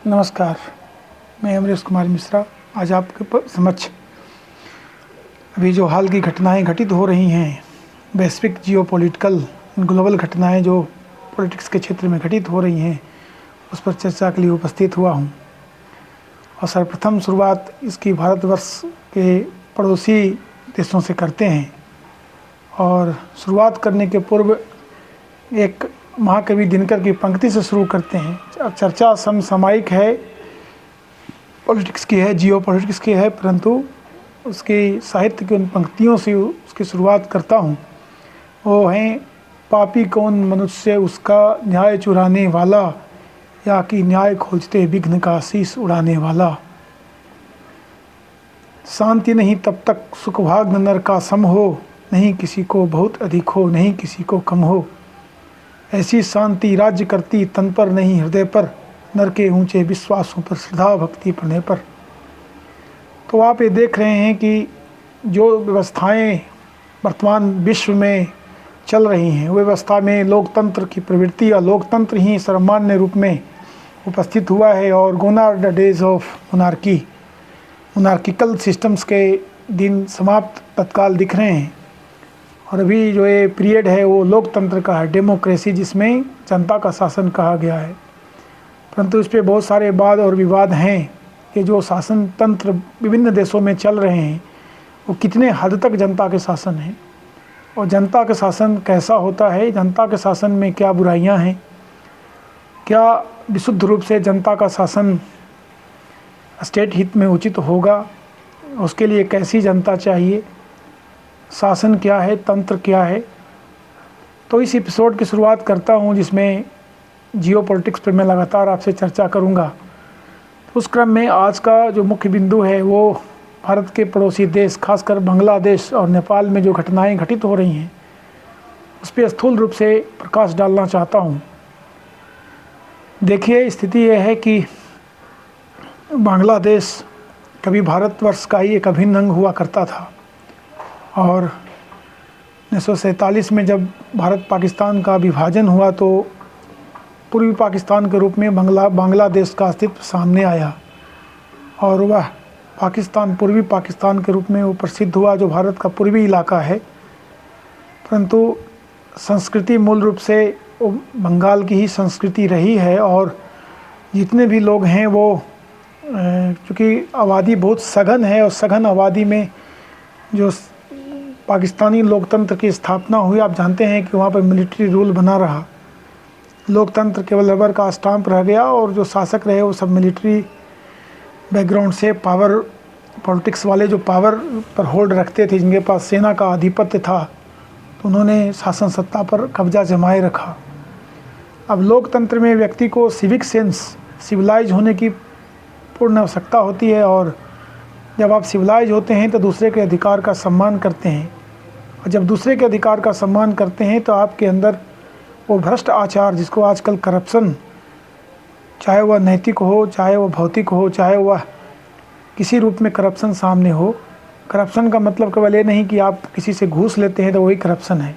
नमस्कार, मैं अमरीश कुमार मिश्रा आज आपके समक्ष अभी जो हाल की घटनाएं घटित हो रही हैं, वैश्विक जियोपॉलिटिकल ग्लोबल घटनाएं जो पॉलिटिक्स के क्षेत्र में घटित हो रही हैं, उस पर चर्चा के लिए उपस्थित हुआ हूं। और सर्वप्रथम शुरुआत इसकी भारतवर्ष के पड़ोसी देशों से करते हैं। और शुरुआत करने के पूर्व एक महाकवि दिनकर की पंक्ति से शुरू करते हैं। अब चर्चा समसामयिक है, पॉलिटिक्स की है, जियोपॉलिटिक्स की है, परंतु उसकी साहित्य की उन पंक्तियों से उसकी शुरुआत करता हूँ। वो हैं, पापी कौन मनुष्य उसका न्याय चुराने वाला, या कि न्याय खोजते विघ्न का शीश उड़ाने वाला। शांति नहीं तब तक सुखभाग्य नर का सम हो, नहीं किसी को बहुत अधिक हो, नहीं किसी को कम हो। ऐसी शांति राज्य करती तन पर नहीं हृदय पर, नर के ऊंचे विश्वासों पर श्रद्धा भक्ति पढ़ने पर। तो आप ये देख रहे हैं कि जो व्यवस्थाएं वर्तमान विश्व में चल रही हैं, व्यवस्था में लोकतंत्र की प्रवृत्ति या लोकतंत्र ही सर्वमान्य रूप में उपस्थित हुआ है। और gone are the days of monarchical systems के दिन समाप्त तत्काल दिख रहे हैं। और अभी जो ये पीरियड है वो लोकतंत्र का है, डेमोक्रेसी, जिसमें जनता का शासन कहा गया है। परंतु इस पर बहुत सारे वाद और विवाद हैं कि जो शासन तंत्र विभिन्न देशों में चल रहे हैं वो कितने हद तक जनता के शासन हैं, और जनता का शासन कैसा होता है, जनता के शासन में क्या बुराइयां हैं, क्या विशुद्ध रूप से जनता का शासन स्टेट हित में उचित होगा, उसके लिए कैसी जनता चाहिए, शासन क्या है, तंत्र क्या है। तो इस एपिसोड की शुरुआत करता हूं जिसमें जियोपॉलिटिक्स पर मैं लगातार आपसे चर्चा करूंगा। तो उस क्रम में आज का जो मुख्य बिंदु है वो भारत के पड़ोसी देश, खासकर बांग्लादेश और नेपाल में जो घटनाएं घटित हो रही हैं उस पर स्थूल रूप से प्रकाश डालना चाहता हूं। देखिए, स्थिति यह है कि बांग्लादेश कभी भारतवर्ष का ही एक अभिन्न अंग हुआ करता था, और 1947 में जब भारत पाकिस्तान का विभाजन हुआ तो पूर्वी पाकिस्तान के रूप में बांग्लादेश का अस्तित्व सामने आया, और वह पाकिस्तान पूर्वी पाकिस्तान के रूप में वो प्रसिद्ध हुआ, जो भारत का पूर्वी इलाका है। परंतु संस्कृति मूल रूप से वो बंगाल की ही संस्कृति रही है, और जितने भी लोग हैं वो चूँकि आबादी बहुत सघन है, और सघन आबादी में जो पाकिस्तानी लोकतंत्र की स्थापना हुई, आप जानते हैं कि वहाँ पर मिलिट्री रूल बना रहा, लोकतंत्र केवल रबर का स्टाम्प रह गया, और जो शासक रहे वो सब मिलिट्री बैकग्राउंड से पावर पॉलिटिक्स वाले जो पावर पर होल्ड रखते थे, जिनके पास सेना का आधिपत्य था, तो उन्होंने शासन सत्ता पर कब्जा जमाए रखा। अब लोकतंत्र में व्यक्ति को सिविक सेंस, सिविलाइज होने की पूर्ण आवश्यकता होती है, और जब आप सिविलाइज होते हैं तो दूसरे के अधिकार का सम्मान करते हैं, और जब दूसरे के अधिकार का सम्मान करते हैं तो आपके अंदर वो भ्रष्ट आचार, जिसको आजकल करप्शन, चाहे वह नैतिक हो, चाहे वह भौतिक हो, चाहे वह किसी रूप में करप्शन सामने हो। करप्शन का मतलब केवल ये नहीं कि आप किसी से घूस लेते हैं तो वही करप्शन है।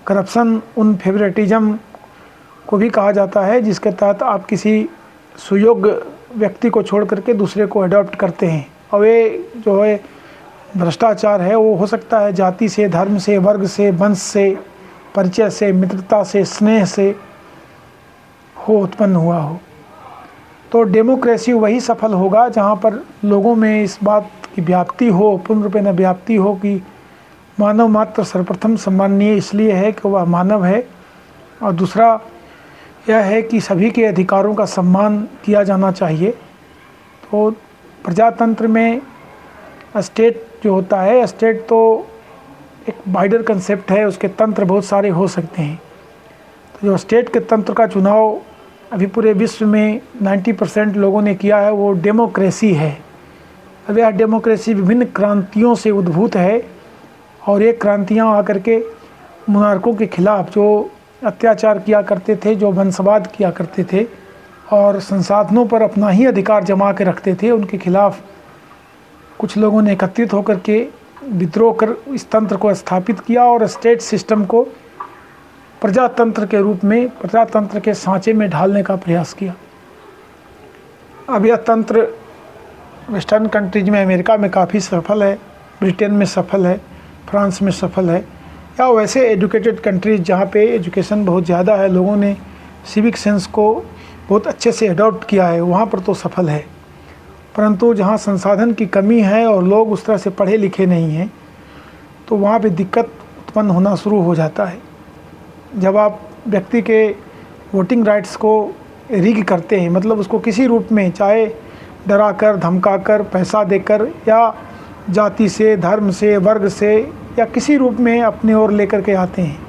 करप्शन उन फेवरेटिज्म को भी कहा जाता है जिसके तहत आप किसी सुयोग्य व्यक्ति को छोड़ करके दूसरे को अडॉप्ट करते हैं, और ये जो है भ्रष्टाचार है वो हो सकता है जाति से, धर्म से, वर्ग से, वंश से, परिचय से, मित्रता से, स्नेह से हो उत्पन्न हुआ हो। तो डेमोक्रेसी वही सफल होगा जहाँ पर लोगों में इस बात की व्याप्ति हो, पूर्ण रूप में व्याप्ति हो कि मानव मात्र सर्वप्रथम सम्माननीय इसलिए है कि वह मानव है, और दूसरा यह है कि सभी के अधिकारों का सम्मान किया जाना चाहिए। तो प्रजातंत्र में स्टेट जो होता है, स्टेट तो एक वाइडर कंसेप्ट है, उसके तंत्र बहुत सारे हो सकते हैं। तो जो स्टेट के तंत्र का चुनाव अभी पूरे विश्व में 90% लोगों ने किया है वो डेमोक्रेसी है। अब यह डेमोक्रेसी विभिन्न क्रांतियों से उद्भूत है, और ये क्रांतियाँ आकर के मोनार्कों के खिलाफ जो अत्याचार किया करते थे, जो वंशवाद किया करते थे और संसाधनों पर अपना ही अधिकार जमा के रखते थे, उनके खिलाफ कुछ लोगों ने एकत्रित होकर के विद्रोह कर इस तंत्र को स्थापित किया, और स्टेट सिस्टम को प्रजातंत्र के रूप में, प्रजातंत्र के सांचे में ढालने का प्रयास किया। अब यह तंत्र वेस्टर्न कंट्रीज में, अमेरिका में काफ़ी सफल है, ब्रिटेन में सफल है, फ्रांस में सफल है, या वैसे एजुकेटेड कंट्रीज जहाँ पे एजुकेशन बहुत ज़्यादा है, लोगों ने सिविक सेंस को बहुत अच्छे से अडॉप्ट किया है, वहाँ पर तो सफल है। परंतु जहाँ संसाधन की कमी है और लोग उस तरह से पढ़े लिखे नहीं हैं, तो वहाँ पे दिक्कत उत्पन्न होना शुरू हो जाता है। जब आप व्यक्ति के वोटिंग राइट्स को रिग करते हैं, मतलब उसको किसी रूप में, चाहे डरा कर, धमका कर, पैसा देकर, या जाति से, धर्म से, वर्ग से, या किसी रूप में अपने ओर लेकर के आते हैं,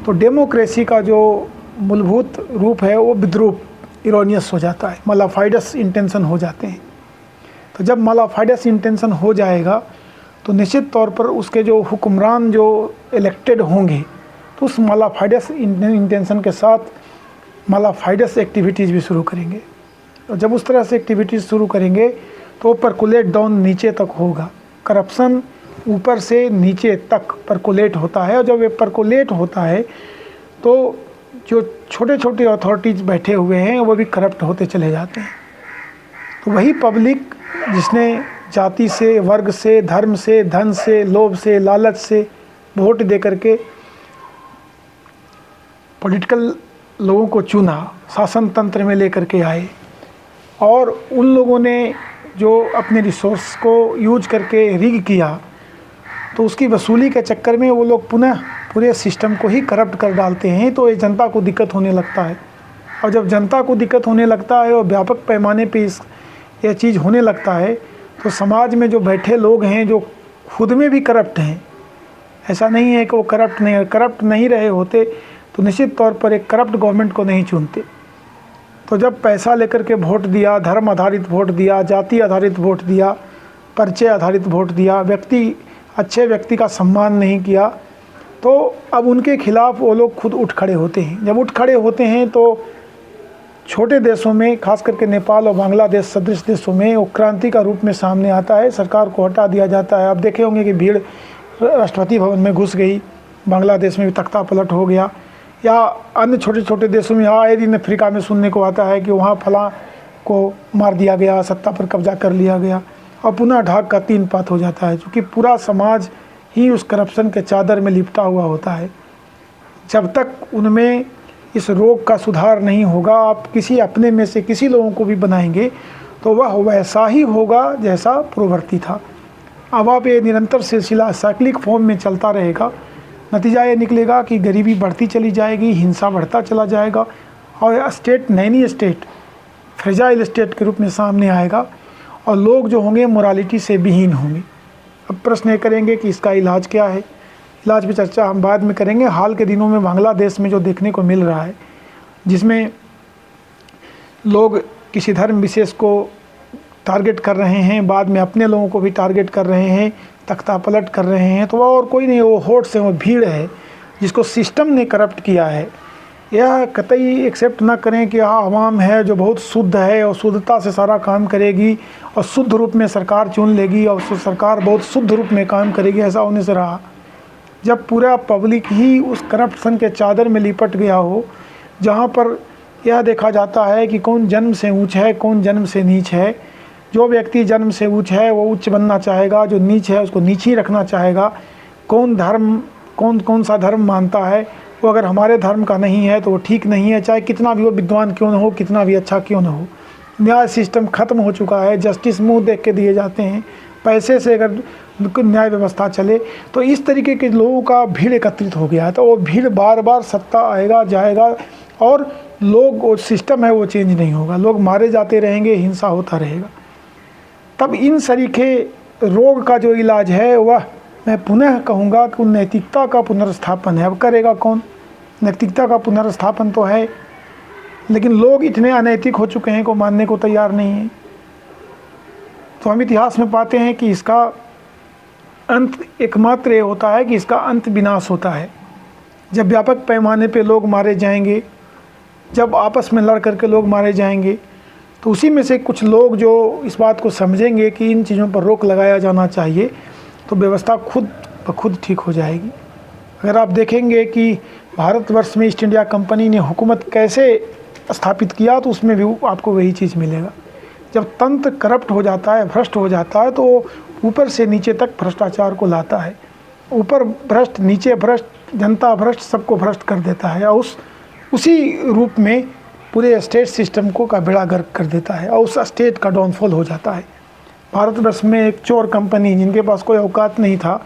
तो डेमोक्रेसी का जो मूलभूत रूप है वो विद्रूप, इरोनियस हो जाता है, मलाफाइडस इंटेंशन हो जाते हैं। तो जब मलाफाइडस इंटेंशन हो जाएगा तो निश्चित तौर पर उसके जो हुक्मरान जो इलेक्टेड होंगे, तो उस मलाफाइडस इंटेंशन के साथ मलाफाइडस एक्टिविटीज़ भी शुरू करेंगे। और जब उस तरह से एक्टिविटीज़ शुरू करेंगे तो परकुलेट डाउन, नीचे तक होगा। करप्शन ऊपर से नीचे तक परकुलेट होता है, और जब ये परकुलेट होता है तो जो छोटे छोटे अथॉरिटीज़ बैठे हुए हैं वो भी करप्ट होते चले जाते हैं। तो वही पब्लिक जिसने जाति से, वर्ग से, धर्म से, धन से, लोभ से, लालच से वोट दे करके पॉलिटिकल लोगों को चुना, शासन तंत्र में लेकर के आए, और उन लोगों ने जो अपने रिसोर्स को यूज करके रिग किया, तो उसकी वसूली के चक्कर में वो लोग पुनः पूरे सिस्टम को ही करप्ट कर डालते हैं। तो ये जनता को दिक्कत होने लगता है, और जब जनता को दिक्कत होने लगता है और व्यापक पैमाने पे यह चीज़ होने लगता है, तो समाज में जो बैठे लोग हैं जो खुद में भी करप्ट हैं, ऐसा नहीं है कि वो करप्ट नहीं रहे होते तो निश्चित तौर पर एक करप्ट गवर्नमेंट को नहीं चुनते। तो जब पैसा लेकर के वोट दिया, धर्म आधारित वोट दिया, जाति आधारित वोट दिया, परिचय आधारित वोट दिया, अच्छे व्यक्ति का सम्मान नहीं किया, तो अब उनके खिलाफ वो लोग खुद उठ खड़े होते हैं। जब उठ खड़े होते हैं तो छोटे देशों में, खास करके नेपाल और बांग्लादेश सदृश देशों में, वो क्रांति का रूप में सामने आता है, सरकार को हटा दिया जाता है। आप देखे होंगे कि भीड़ राष्ट्रपति भवन में घुस गई, बांग्लादेश में भी तख्ता पलट हो गया, या अन्य छोटे छोटे देशों में, आए दिन अफ्रीका में सुनने को आता है कि वहाँ फलां को मार दिया गया, सत्ता पर कब्जा कर लिया गया, और पुनः ढाक का तीन पात हो जाता है, क्योंकि पूरा समाज ही उस करप्शन के चादर में लिपटा हुआ होता है। जब तक उनमें इस रोग का सुधार नहीं होगा, आप किसी अपने में से किसी लोगों को भी बनाएंगे तो वह वैसा ही होगा जैसा पूर्ववर्ती था। अब आप ये निरंतर सिलसिला साइक्लिक फॉर्म में चलता रहेगा। नतीजा ये निकलेगा कि गरीबी बढ़ती चली जाएगी, हिंसा बढ़ता चला जाएगा, और state Naini state, fragile state के रूप में सामने आएगा, और लोग जो होंगे मोरालिटी से विहीन होंगे। अब प्रश्न ये करेंगे कि इसका इलाज क्या है। इलाज पे चर्चा हम बाद में करेंगे। हाल के दिनों में बांग्लादेश में जो देखने को मिल रहा है, जिसमें लोग किसी धर्म विशेष को टारगेट कर रहे हैं, बाद में अपने लोगों को भी टारगेट कर रहे हैं, तख्ता पलट कर रहे हैं, तो वह और कोई नहीं, वो होड़ से, वो भीड़ है जिसको सिस्टम ने करप्ट किया है। यह कतई एक्सेप्ट ना करें कि आवाम है जो बहुत शुद्ध है और शुद्धता से सारा काम करेगी और शुद्ध रूप में सरकार चुन लेगी और सरकार बहुत शुद्ध रूप में काम करेगी, ऐसा होने से रहा। जब पूरा पब्लिक ही उस करप्शन के चादर में लिपट गया हो, जहाँ पर यह देखा जाता है कि कौन जन्म से ऊंच है, कौन जन्म से नीच है। जो व्यक्ति जन्म से ऊंच है वो उच्च बनना चाहेगा, जो नीच है उसको नीच ही रखना चाहेगा। कौन सा धर्म मानता है, वो अगर हमारे धर्म का नहीं है तो वो ठीक नहीं है, चाहे कितना भी वो विद्वान क्यों न हो, कितना भी अच्छा क्यों न हो। न्याय सिस्टम ख़त्म हो चुका है, जस्टिस मुंह देख के दिए जाते हैं। पैसे से अगर न्याय व्यवस्था चले तो इस तरीके के लोगों का भीड़ एकत्रित हो गया है। तो वो भीड़ बार बार सत्ता आएगा जाएगा, और लोग, वो सिस्टम है वो चेंज नहीं होगा, लोग मारे जाते रहेंगे, हिंसा होता रहेगा। तब इन सरीखे रोग का जो इलाज है वह, मैं पुनः कहूँगा कि नैतिकता का पुनर्स्थापन है। अब करेगा कौन? नैतिकता का पुनर्स्थापन तो है, लेकिन लोग इतने अनैतिक हो चुके हैं को मानने को तैयार नहीं है। तो हम इतिहास में पाते हैं कि इसका अंत एकमात्र ये होता है कि इसका अंत विनाश होता है। जब व्यापक पैमाने पे लोग मारे जाएंगे, जब आपस में लड़ करके लोग मारे जाएंगे, तो उसी में से कुछ लोग जो इस बात को समझेंगे कि इन चीज़ों पर रोक लगाया जाना चाहिए, तो व्यवस्था खुद ब खुद ठीक हो जाएगी। अगर आप देखेंगे कि भारतवर्ष में ईस्ट इंडिया कंपनी ने हुकूमत कैसे स्थापित किया, तो उसमें भी आपको वही चीज़ मिलेगा। जब तंत्र करप्ट हो जाता है, भ्रष्ट हो जाता है, तो ऊपर से नीचे तक भ्रष्टाचार को लाता है। ऊपर भ्रष्ट, नीचे भ्रष्ट, जनता भ्रष्ट, सबको भ्रष्ट कर देता है और उसी रूप में पूरे स्टेट सिस्टम को का बेड़ा गर्क कर देता है और उस स्टेट का डाउनफॉल हो जाता है। भारतवर्ष में एक चोर कंपनी जिनके पास कोई औकात नहीं था,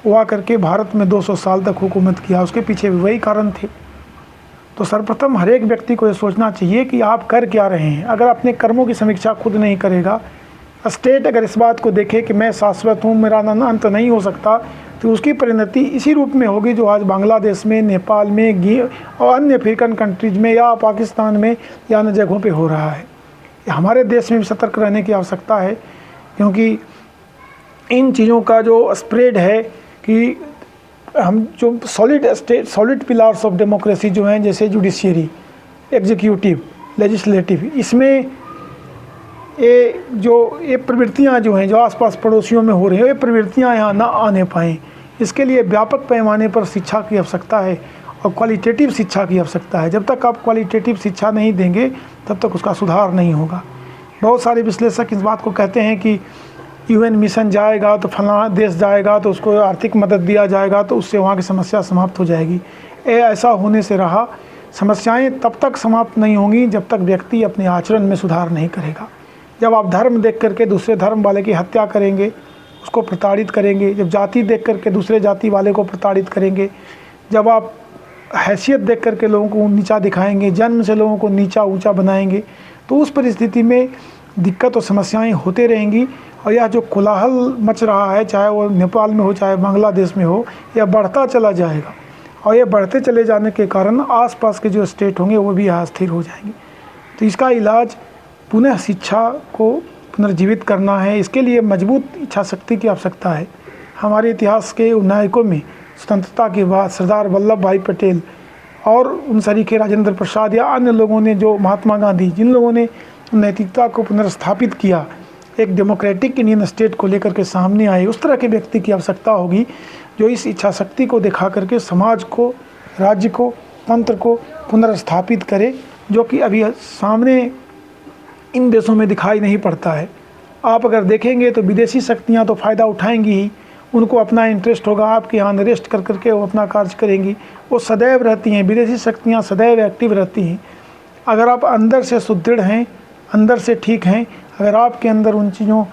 वो आकर के भारत में 200 साल तक हुकूमत किया। उसके पीछे भी वही कारण थे। तो सर्वप्रथम हर एक व्यक्ति को ये सोचना चाहिए कि आप कर क्या रहे हैं। अगर अपने कर्मों की समीक्षा खुद नहीं करेगा, स्टेट अगर इस बात को देखे कि मैं शाश्वत हूँ, मेरा अंत नहीं हो सकता, तो उसकी परिणति इसी रूप में होगी जो आज बांग्लादेश में, नेपाल में और अन्य अफ्रीकन कंट्रीज में या पाकिस्तान में या अन्य जगहों पे हो रहा है। हमारे देश में भी सतर्क रहने की आवश्यकता है, क्योंकि इन चीज़ों का जो स्प्रेड है कि हम जो सॉलिड पिलर्स ऑफ डेमोक्रेसी जो हैं, जैसे जुडिशियरी, एग्जीक्यूटिव, लेजिस्लेटिव, इसमें ये प्रवृत्तियां जो हैं जो आसपास पड़ोसियों में हो रही हैं, ये प्रवृत्तियां यहाँ ना आने पाएँ, इसके लिए व्यापक पैमाने पर शिक्षा की आवश्यकता है और क्वालिटेटिव शिक्षा की आवश्यकता है। जब तक आप क्वालिटेटिव शिक्षा नहीं देंगे तब तक उसका सुधार नहीं होगा। बहुत सारे विश्लेषक इस बात को कहते हैं कि यूएन मिशन जाएगा तो फलाना देश जाएगा तो उसको आर्थिक मदद दिया जाएगा तो उससे वहाँ की समस्या समाप्त हो जाएगी। ऐसा होने से रहा, समस्याएं तब तक समाप्त नहीं होंगी जब तक व्यक्ति अपने आचरण में सुधार नहीं करेगा। जब आप धर्म देख करके दूसरे धर्म वाले की हत्या करेंगे, उसको प्रताड़ित करेंगे, जब जाति देख करके दूसरे जाति वाले को प्रताड़ित करेंगे, जब आप हैसियत देख करके लोगों को नीचा दिखाएंगे, जन्म से लोगों को नीचा ऊंचा बनाएंगे, तो उस परिस्थिति में दिक्कत और समस्याएं होते रहेंगी। और यह जो कोलाहल मच रहा है, चाहे वो नेपाल में हो चाहे बांग्लादेश में हो, यह बढ़ता चला जाएगा और यह बढ़ते चले जाने के कारण आसपास के जो स्टेट होंगे वो भी अस्थिर हो जाएंगे। तो इसका इलाज पुनः शिक्षा को पुनर्जीवित करना है। इसके लिए मजबूत इच्छा शक्ति की आवश्यकता है। हमारे इतिहास के नायकों में स्वतंत्रता के बाद सरदार वल्लभ भाई पटेल और उन सरीखे राजेंद्र प्रसाद या अन्य लोगों ने, जो महात्मा गांधी, जिन लोगों ने नैतिकता को पुनर्स्थापित किया, एक डेमोक्रेटिक इंडियन स्टेट को लेकर के सामने आए, उस तरह के व्यक्ति की आवश्यकता होगी जो इस इच्छा शक्ति को दिखा करके समाज को, राज्य को, तंत्र को पुनर्स्थापित करे, जो कि अभी सामने इन देशों में दिखाई नहीं पड़ता है। आप अगर देखेंगे तो विदेशी शक्तियां तो फ़ायदा उठाएंगी ही, उनको अपना इंटरेस्ट होगा, आपके यहाँ अरेस्ट कर करके वो अपना कार्य करेंगी। वो सदैव रहती हैं, विदेशी शक्तियाँ सदैव एक्टिव रहती हैं। अगर आप अंदर से सुदृढ़ हैं, अंदर से ठीक हैं, अगर आपके अंदर उन चीज़ों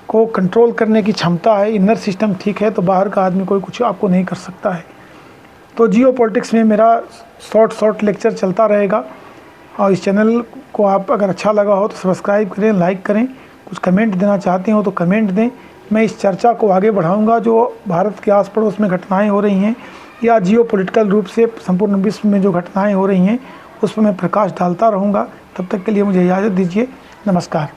को कंट्रोल करने की क्षमता है, इनर सिस्टम ठीक है, तो बाहर का आदमी कोई कुछ आपको नहीं कर सकता है। तो जियो पॉलिटिक्स में मेरा शॉर्ट लेक्चर चलता रहेगा और इस चैनल को आप अगर अच्छा लगा हो तो सब्सक्राइब करें, लाइक करें, कुछ कमेंट देना चाहते हो तो कमेंट दें। मैं इस चर्चा को आगे बढ़ाऊंगा जो भारत के आस पड़ोस में घटनाएं हो रही हैं या जियो पॉलिटिकल रूप से संपूर्ण विश्व में जो घटनाएं हो रही हैं उस पर मैं प्रकाश डालता रहूँगा। तब तक के लिए मुझे इजाज़त दीजिए। नमस्कार।